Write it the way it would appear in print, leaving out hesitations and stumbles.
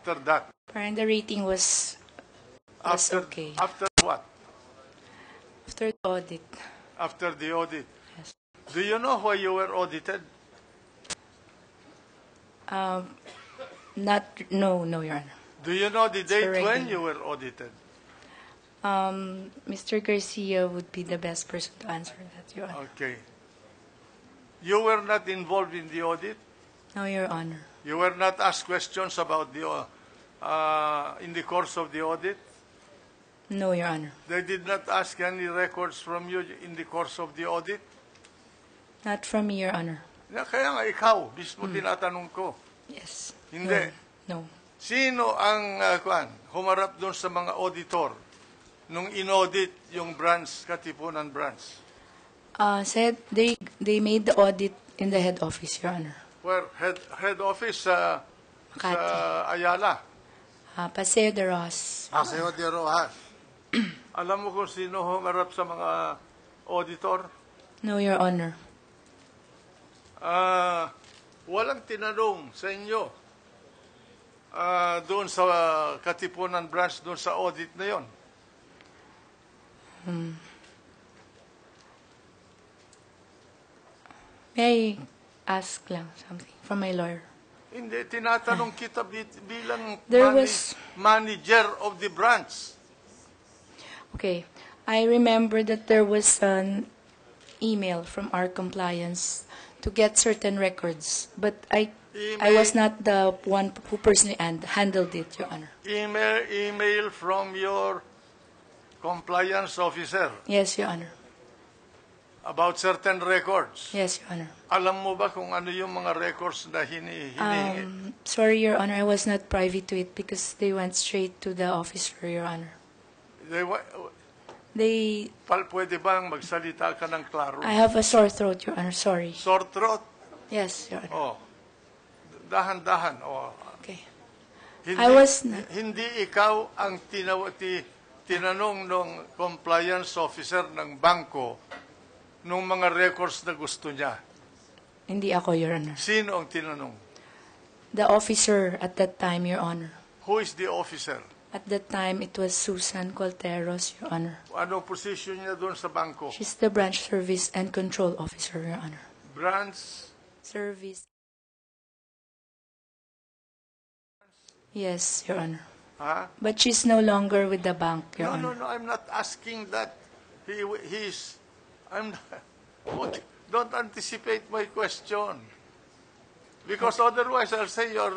after that? Parang the rating was okay. After what? After the audit. After the audit. Yes. Do you know why you were audited? No, Your Honor. Do you know the date regular. when you were audited? Mr. Garcia would be the best person to answer that, Your Honor. Okay. You were not involved in the audit? No, Your Honor. You were not asked questions about in the course of the audit? No, Your Honor. They did not ask any records from you in the course of the audit? Not from me, Your Honor. Kaya nga ikaw, mismo tinatanong ko. Yes. Hindi. No. Sino ang humarap doon sa mga auditor nung inaudit yung branch, Katipunan branch? Said they made the audit in the head office, Your Honor. Where? Head office sa Ayala? Paseo de Rojas. Paseo de Rojas. Alam mo kung sino humarap sa mga auditor? No, Your Honor. Walang tinanong sa inyo doon sa Katipunan branch, doon sa audit na yon. May I ask lang something from my lawyer? Hindi, tinatanong kita bilang manager of the branch. Okay. I remember that there was an email from our compliance to get certain records, but I was not the one who personally handled it, Your Honor. Email from your compliance officer Yes, Your Honor. about certain records. Yes, Your Honor. Alam mo ba kung ano yung mga records na hinihingi? Sorry, Your Honor, I was not privy to it because they went straight to the officer, Your Honor. Pwede bang magsalita ka ng klaro? I have a sore throat, Your Honor. Sorry. Sore throat? Yes, Your Honor. Oh. Dahan-dahan. Oh. Okay. Hindi ikaw ang tinanong ng compliance officer ng bangko nung mga records na gusto niya. Hindi ako, Your Honor. Sino ang tinanong? The officer at that time, Your Honor. Who is the officer? At that time, it was Susan Colteros, Your Honor. Anong position niya doon sa bangko? She's the branch service and control officer, Your Honor. Branch? Service. Yes, Your Honor. Huh? But she's no longer with the bank, Your Honor. No, I'm not asking that. Don't anticipate my question. Because otherwise I'll say you're